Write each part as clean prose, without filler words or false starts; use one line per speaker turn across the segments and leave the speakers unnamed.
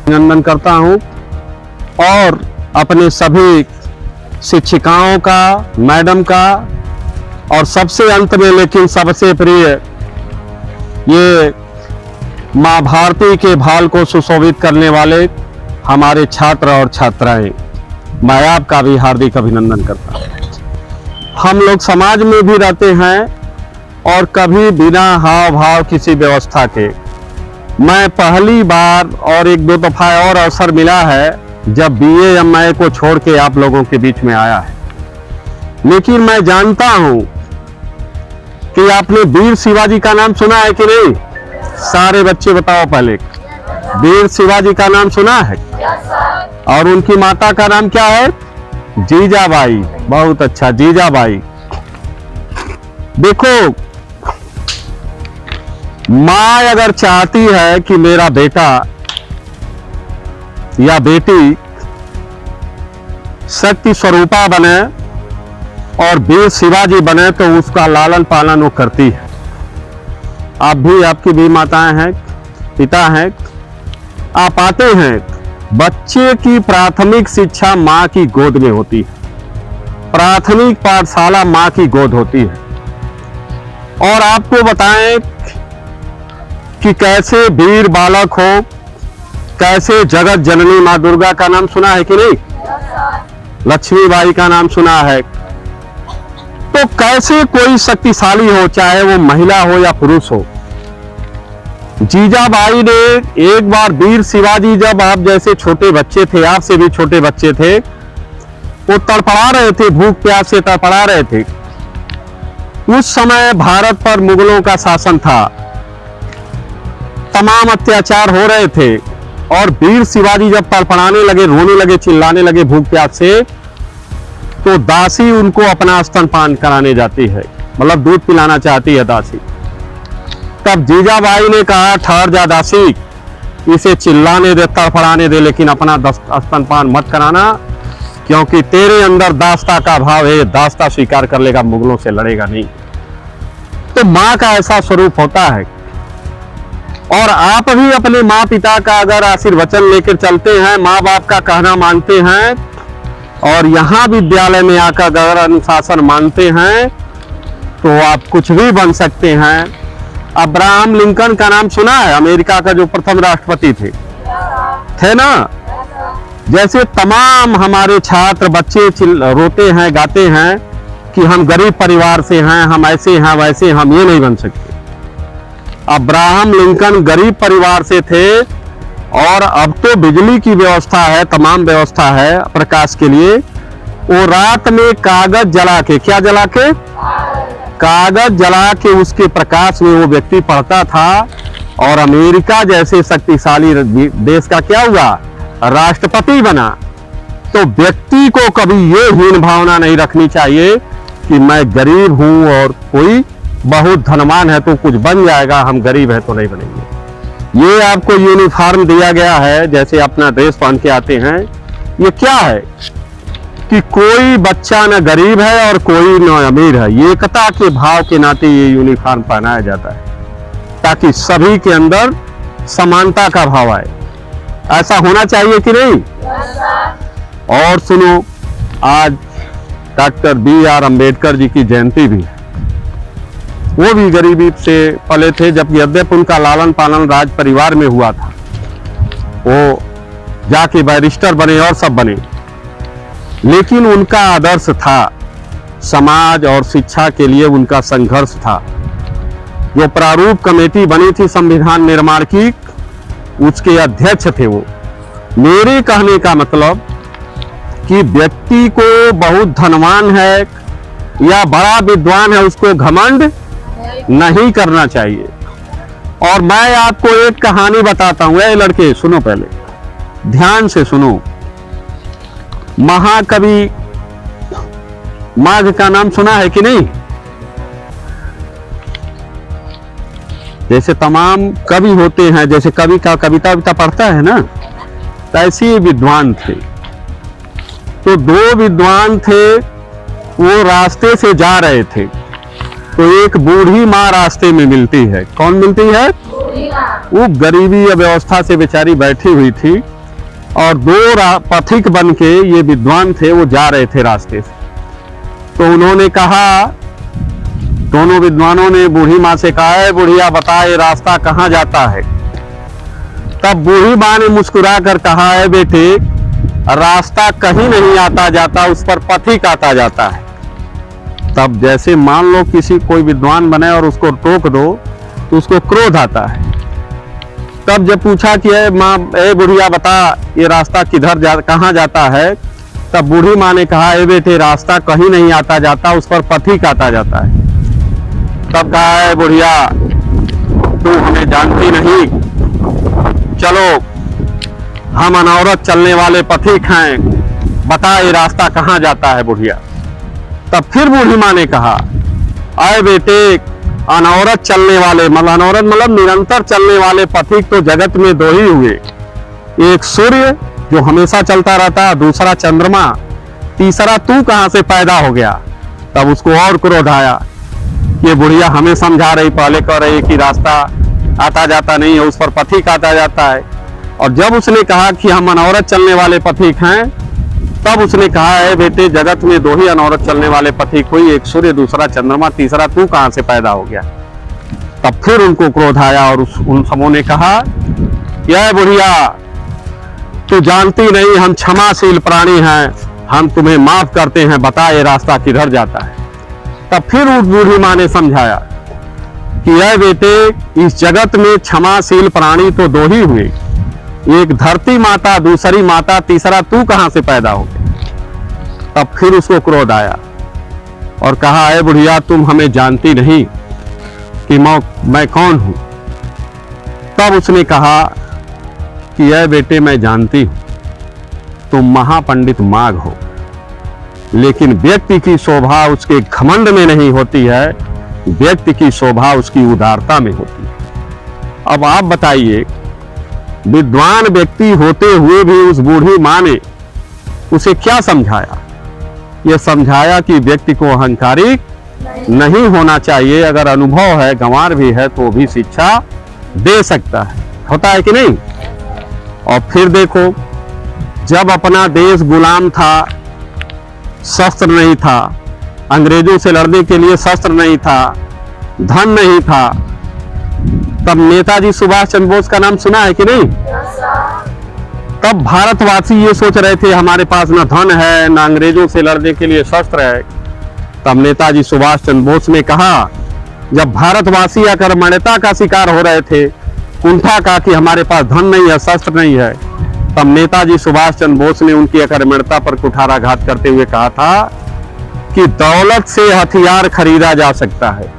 अभिनंदन करता हूं और अपने सभी शिक्षिकाओं का, मैडम का, और सबसे अंत में लेकिन सबसे प्रिय ये माँ भारती के भाल को सुशोभित करने वाले हमारे छात्र और छात्राएं, मैं आपका भी हार्दिक अभिनंदन करता हूं। हम लोग समाज में भी रहते हैं और कभी बिना हाव भाव किसी व्यवस्था के, मैं पहली बार और एक दो दफा और अवसर मिला है जब BA MA को छोड़ के आप लोगों के बीच में आया है, लेकिन मैं जानता हूं कि आपने वीर शिवाजी का नाम सुना है कि नहीं? सारे बच्चे बताओ पहले, वीर शिवाजी का नाम सुना है? और उनकी माता का नाम क्या है? जीजाबाई। बहुत अच्छा, जीजाबाई। देखो, मां अगर चाहती है कि मेरा बेटा या बेटी शक्ति स्वरूपा बने और वीर शिवाजी बने तो उसका लालन पालन वो करती है। आप भी, आपकी भी माताएं हैं, पिता हैं, आप आते हैं। बच्चे की प्राथमिक शिक्षा मां की गोद में होती है, प्राथमिक पाठशाला मां की गोद होती है। और आपको बताएं कि कैसे वीर बालक हो, कैसे जगत जननी मां दुर्गा का नाम सुना है कि नहीं? लक्ष्मीबाई का नाम सुना है। तो कैसे कोई शक्तिशाली हो, चाहे वो महिला हो या पुरुष हो। जीजाबाई ने एक बार वीर शिवाजी, जब आप जैसे छोटे बच्चे थे, आपसे भी छोटे बच्चे थे, वो तड़पड़ा रहे थे, भूख प्यास से तड़पड़ा रहे थे। उस समय भारत पर मुगलों का शासन था, तमाम अत्याचार हो रहे थे, और वीर शिवाजी जब तड़पड़ाने लगे, रोने लगे, चिल्लाने लगे भूख प्यास से, तो दासी उनको अपना स्तनपान कराने जाती है, मतलब दूध पिलाना चाहती है दासी। तब जीजाबाई ने कहा, ठहर जा दासी, इसे चिल्लाने दे, तड़फड़ाने दे, लेकिन अपना स्तनपान मत कराना, क्योंकि तेरे अंदर दास्ता का भाव है, दास्ता स्वीकार कर लेगा, मुगलों से लड़ेगा नहीं। तो माँ का ऐसा स्वरूप होता है। और आप भी अपने माँ पिता का अगर आशीर्वचन लेकर चलते हैं, माँ बाप का कहना मानते हैं, और यहाँ विद्यालय में आकर अगर अनुशासन मानते हैं, तो आप कुछ भी बन सकते हैं। अब्राहम लिंकन का नाम सुना है? अमेरिका का जो प्रथम राष्ट्रपति थे ना? जैसे तमाम हमारे छात्र बच्चे रोते हैं, गाते हैं कि हम गरीब परिवार से हैं, हम ऐसे हैं, वैसे, हम ये नहीं बन सकते। अब्राहम लिंकन गरीब परिवार से थे, और अब तो बिजली की व्यवस्था है, तमाम व्यवस्था है प्रकाश के लिए। वो रात में कागज जला के, क्या जला के? कागज जला के उसके प्रकाश में वो व्यक्ति पढ़ता था, और अमेरिका जैसे शक्तिशाली देश का क्या हुआ? राष्ट्रपति बना। तो व्यक्ति को कभी ये हीन भावना नहीं रखनी चाहिए कि मैं गरीब हूं और कोई बहुत धनवान है तो कुछ बन जाएगा, हम गरीब है तो नहीं बनेंगे। ये आपको यूनिफॉर्म दिया गया है, जैसे अपना ड्रेस पहन के आते हैं, ये क्या है कि कोई बच्चा न गरीब है और कोई न अमीर है। एकता के भाव के नाते ये यूनिफॉर्म पहनाया जाता है, ताकि सभी के अंदर समानता का भाव आए। ऐसा होना चाहिए कि नहीं? और सुनो, आज डॉक्टर BR अम्बेडकर जी की जयंती भी है। वो भी गरीबी से पले थे, जबकि यद्यपि उनका लालन पालन राज परिवार में हुआ था। वो जाके बैरिस्टर बने और सब बने, लेकिन उनका आदर्श था, समाज और शिक्षा के लिए उनका संघर्ष था। जो प्रारूप कमेटी बनी थी संविधान निर्माण की, उसके अध्यक्ष थे वो। मेरे कहने का मतलब कि व्यक्ति को बहुत धनवान है या बड़ा विद्वान है, उसको घमंड नहीं करना चाहिए। और मैं आपको एक कहानी बताता हूं। ये लड़के सुनो, पहले ध्यान से सुनो। महाकवि माघ का नाम सुना है कि नहीं? जैसे तमाम कवि होते हैं, जैसे कवि का कविता पढ़ता है ना, तो ऐसे ही विद्वान थे। तो दो विद्वान थे, वो रास्ते से जा रहे थे, तो एक बूढ़ी माँ रास्ते में मिलती है। कौन मिलती है? वो गरीबी अव्यवस्था से बेचारी बैठी हुई थी और दो पथिक बन के ये विद्वान थे, वो जा रहे थे रास्ते से। तो उन्होंने कहा, दोनों विद्वानों ने बूढ़ी माँ से कहा, है बुढ़िया बता ये रास्ता कहाँ जाता है। तब बूढ़ी माँ ने मुस्कुरा कर कहा, है बेटे रास्ता कहीं नहीं आता जाता, उस पर पथिक आता जाता है। तब जैसे मान लो किसी कोई विद्वान बने और उसको टोक दो तो उसको क्रोध आता है। तब जब पूछा कि माँ ए बुढ़िया बता ये रास्ता किधर कहाँ जाता है, तब बूढ़ी माँ ने कहा, ए बेटे रास्ता कहीं नहीं आता जाता, उस पर पथिक आता जाता है। तब कहा, है बुढ़िया तू हमें जानती नहीं, चलो हम अनौरत चलने वाले पथिक हैं, बता ये रास्ता कहाँ जाता है बुढ़िया। तब फिर बूढ़ी माँ ने कहा, आए बेटे अनौरत चलने वाले, मतलब अनौरत मतलब निरंतर चलने वाले पथिक तो जगत में दो ही हुए, एक सूर्य जो हमेशा चलता रहता, दूसरा चंद्रमा, तीसरा तू कहां से पैदा हो गया। तब उसको और क्रोध आया, ये बुढ़िया हमें समझा रही, पहले कह रही कि रास्ता आता जाता नहीं है, उस पर पथिक आता जाता है। और जब उसने कहा कि हम अनौरत चलने वाले पथिक हैं, तब उसने कहा, है बेटे जगत में दो ही अनौरत चलने वाले पथिक हुई, एक सूर्य दूसरा चंद्रमा, तीसरा तू कहां से पैदा हो गया। तब फिर उनको क्रोध आया और उन सबों ने कहा, यह बुढ़िया तू जानती नहीं हम क्षमाशील प्राणी हैं, हम तुम्हें माफ करते हैं, बता ये रास्ता किधर जाता है। तब फिर उस बूढ़ी माँ ने समझाया कि यह बेटे इस जगत में क्षमाशील प्राणी तो दो ही हुए, एक धरती माता, दूसरी माता, तीसरा तू कहां से पैदा हो गया। तब फिर उसको क्रोध आया और कहा, है बुढ़िया तुम हमें जानती नहीं कि मैं कौन हूं। तब उसने कहा कि यह बेटे मैं जानती हूं तुम महापंडित माघ हो, लेकिन व्यक्ति की शोभा उसके घमंड में नहीं होती है, व्यक्ति की शोभा उसकी उदारता में होती है। अब आप बताइए, विद्वान व्यक्ति होते हुए भी उस बूढ़ी माँ ने उसे क्या समझाया। यह समझाया कि व्यक्ति को अहंकारी नहीं होना चाहिए, अगर अनुभव है, गंवार भी है तो भी शिक्षा दे सकता है, होता है कि नहीं। और फिर देखो, जब अपना देश गुलाम था, शस्त्र नहीं था, अंग्रेजों से लड़ने के लिए शस्त्र नहीं था, धन नहीं था, तब नेताजी सुभाष चंद्र बोस का नाम सुना है कि नहीं। तब भारतवासी ये सोच रहे थे हमारे पास ना धन है, ना अंग्रेजों से लड़ने के लिए शस्त्र है। तब नेताजी सुभाष चंद्र बोस ने कहा, जब भारतवासी अकर्मण्यता का शिकार हो रहे थे, कुंठा का कि हमारे पास धन नहीं है, शस्त्र नहीं है, तब नेताजी सुभाष चंद्र बोस ने उनकी अकर्मण्यता पर कुठाराघात करते हुए कहा था कि दौलत से हथियार खरीदा जा सकता है।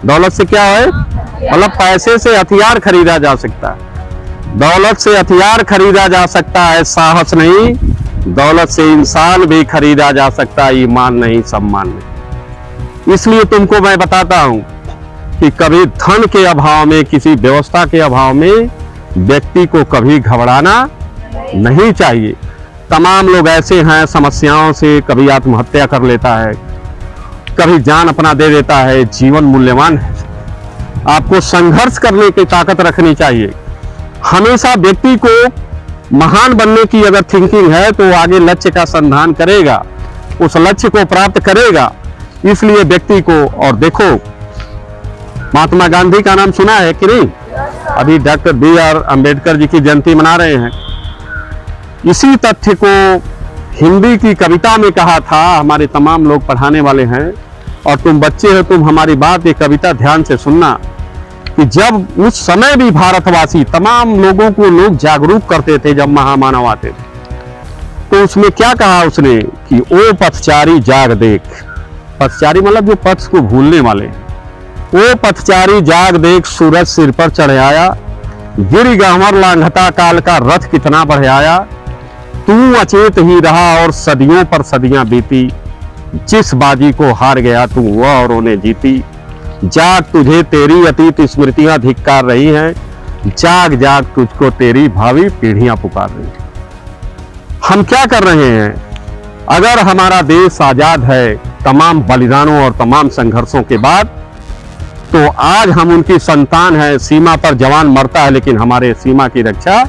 दौलत से क्या है, मतलब पैसे से हथियार खरीदा जा सकता है, दौलत से हथियार खरीदा जा सकता है, साहस नहीं, दौलत से इंसान भी खरीदा जा सकता है, ईमान नहीं, सम्मान नहीं। इसलिए तुमको मैं बताता हूं कि कभी धन के अभाव में, किसी व्यवस्था के अभाव में व्यक्ति को कभी घबराना नहीं चाहिए। तमाम लोग ऐसे हैं, समस्याओं से कभी आत्महत्या कर लेता है, कभी जान अपना दे देता है। जीवन मूल्यवान है, आपको संघर्ष करने की ताकत रखनी चाहिए। हमेशा व्यक्ति को महान बनने की अगर थिंकिंग है तो आगे लक्ष्य का संधान करेगा, उस लक्ष्य को प्राप्त करेगा। इसलिए व्यक्ति को, और देखो महात्मा गांधी का नाम सुना है कि नहीं, अभी डॉक्टर B.R. अम्बेडकर जी की जयंती मना रहे हैं। इसी तथ्य को हिंदी की कविता में कहा था, हमारे तमाम लोग पढ़ाने वाले हैं और तुम बच्चे हो, तुम हमारी बात, ये कविता ध्यान से सुनना, कि जब उस समय भी भारतवासी तमाम लोगों को लोग जागरूक करते थे, जब महामानव आते थे, तो उसमें क्या कहा उसने कि ओ पथचारी जाग देख। पथचारी मतलब जो पथ को भूलने वाले, ओ पथचारी जाग देख, सूरज सिर पर चढ़ आया, गिर गंवर लांघता काल का रथ कितना बढ़ आया, तू अचेत ही रहा और सदियों पर सदियां बीती, जिस बाजी को हार गया तू वह और उन्हें जीती। जाग तुझे तेरी अतीत स्मृतियां धिक्कार रही हैं, जाग जाग तुझको तेरी भावी पीढ़ियां पुकार रही हैं। हम क्या कर रहे हैं? अगर हमारा देश आजाद है तमाम बलिदानों और तमाम संघर्षों के बाद, तो आज हम उनकी संतान हैं। सीमा पर जवान मरता है लेकिन हमारे सीमा की रक्षा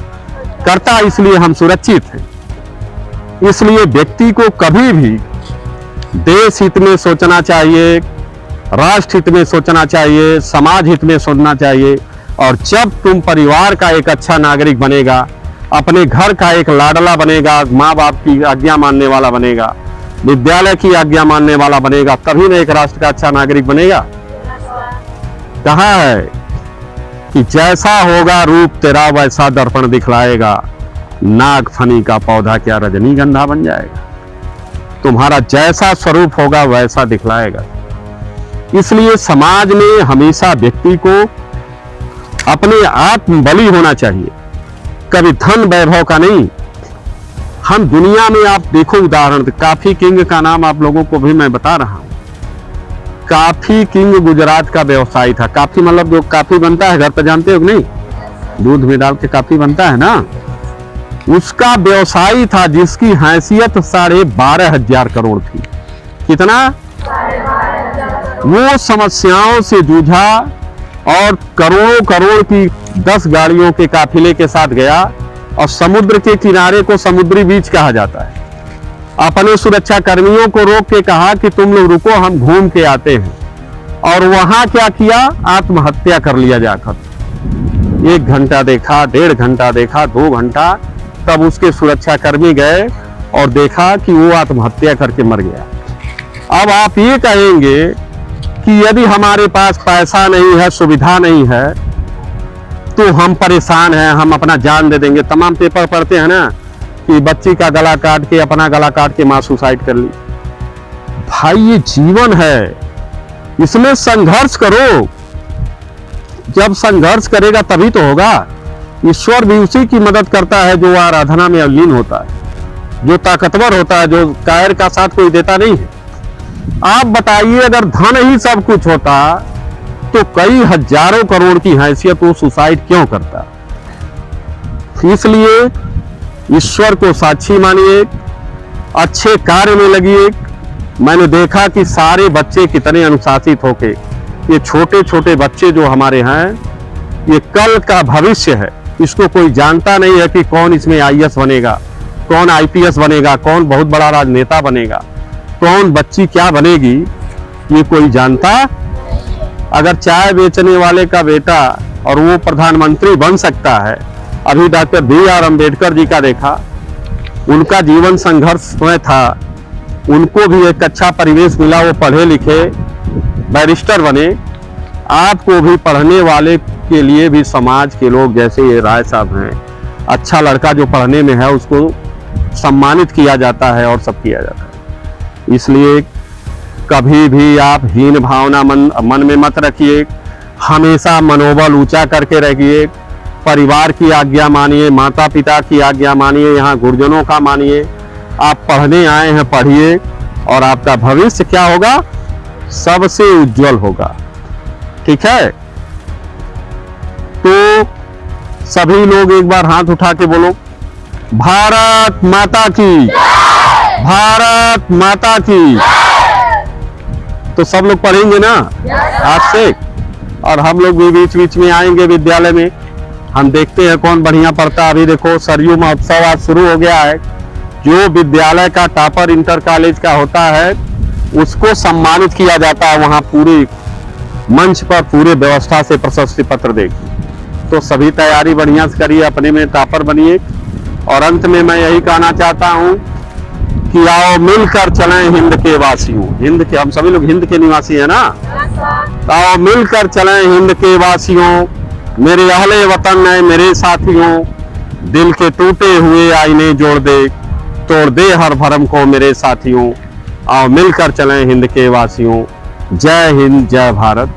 करता है, इसलिए हम सुरक्षित हैं। इसलिए व्यक्ति को कभी भी देश हित में सोचना चाहिए, राष्ट्र हित में सोचना चाहिए, समाज हित में सोचना चाहिए। और जब तुम परिवार का एक अच्छा नागरिक बनेगा, अपने घर का एक लाडला बनेगा, माँ बाप की आज्ञा मानने वाला बनेगा, विद्यालय की आज्ञा मानने वाला बनेगा, तभी ना एक राष्ट्र का अच्छा नागरिक बनेगा। कहा है कि जैसा होगा रूप तेरा वैसा दर्पण दिखलाएगा, नागफनी का पौधा क्या रजनीगंधा बन जाएगा। तुम्हारा जैसा स्वरूप होगा वैसा दिखलाएगा। इसलिए समाज में हमेशा व्यक्ति को अपने आत्मबली होना चाहिए, कभी धन वैभव का नहीं। हम दुनिया में आप देखो उदाहरण, कॉफी किंग का नाम आप लोगों को भी मैं बता रहा हूं। कॉफी किंग गुजरात का व्यवसायी था। कॉफी मतलब जो कॉफी बनता है घर पर, जानते हो कि नहीं, दूध में डाल के कॉफी बनता है ना, उसका व्यवसायी था जिसकी हैसियत 12,500 करोड़ थी। कितना? वो समस्याओं से जूझा और करोड़ों करोड़ की 10 गाड़ियों के काफिले के साथ गया। और समुद्र के किनारे को समुद्री बीच कहा जाता है। अपने सुरक्षा कर्मियों को रोक के कहा कि तुम लोग रुको, हम घूम के आते हैं। और वहां क्या किया? आत्महत्या कर लिया जाकर। 1 घंटा देखा, 1.5 घंटा देखा, 2 घंटा, तब उसके सुरक्षा कर्मी गए और देखा कि वो आत्महत्या करके मर गया। अब आप ये कहेंगे कि यदि हमारे पास पैसा नहीं है, सुविधा नहीं है, तो हम परेशान हैं, हम अपना जान दे देंगे। तमाम पेपर पढ़ते हैं ना कि बच्ची का गला काट के, अपना गला काट के मां सुसाइड कर ली। भाई ये जीवन है, इसमें संघर्ष करो। जब संघर्ष करेगा तभी तो होगा। ईश्वर भी उसी की मदद करता है जो आराधना में अलीन होता है, जो ताकतवर होता है, जो कायर का साथ कोई देता नहीं है। आप बताइए, अगर धन ही सब कुछ होता तो कई हजारों करोड़ की हैसियत वो सुसाइड क्यों करता? इसलिए ईश्वर को साक्षी मानिए, अच्छे कार्य में लगिए। मैंने देखा कि सारे बच्चे कितने अनुशासित होके, ये छोटे छोटे बच्चे जो हमारे हैं, ये कल का भविष्य है। इसको कोई जानता नहीं है कि कौन इसमें आईएएस बनेगा, कौन आईपीएस बनेगा, कौन बहुत बड़ा राजनेता बनेगा, कौन बच्ची क्या बनेगी, ये कोई जानता। अगर चाय बेचने वाले का बेटा और वो प्रधानमंत्री बन सकता है। अभी डॉक्टर BR अम्बेडकर जी का देखा, उनका जीवन संघर्ष में था, उनको भी एक अच्छा परिवेश मिला, वो पढ़े लिखे बैरिस्टर बने। आपको भी पढ़ने वाले के लिए भी समाज के लोग जैसे ये राय साहब हैं, अच्छा लड़का जो पढ़ने में है उसको सम्मानित किया जाता है और सब किया जाता है। इसलिए कभी भी आप हीन भावना मन में मत रखिए, हमेशा मनोबल ऊंचा करके रखिए। परिवार की आज्ञा मानिए, माता पिता की आज्ञा मानिए, यहाँ गुरुजनों का मानिए। आप पढ़ने आए हैं, पढ़िए और आपका भविष्य क्या होगा? सबसे उज्जवल होगा। ठीक है, तो सभी लोग एक बार हाथ उठा के बोलो, भारत माता की, भारत माता की। तो सब लोग पढ़ेंगे ना आज से, और हम लोग भी बीच बीच में आएंगे विद्यालय में, हम देखते हैं कौन बढ़िया पढ़ता है। अभी देखो सरयू महोत्सव आज शुरू हो गया है। जो विद्यालय का टॉपर इंटर कॉलेज का होता है उसको सम्मानित किया जाता है, वहां पूरे मंच पर पूरे व्यवस्था से प्रशस्ति पत्र देगी। तो सभी तैयारी बढ़िया से करिए, अपने में टॉपर बनिए। और अंत में मैं यही कहना चाहता हूं कि आओ मिलकर चलें हिंद के वासियों। हिंद के, हम सभी लोग हिंद के निवासी हैं ना, तो आओ मिलकर चलें हिंद के वासियों, मेरे अहले वतन है मेरे साथियों, दिल के टूटे हुए आईने जोड़ दे, तोड़ दे हर भरम को मेरे साथियों। आओ मिलकर चलें हिंद के वासियों। जय हिंद, जय भारत।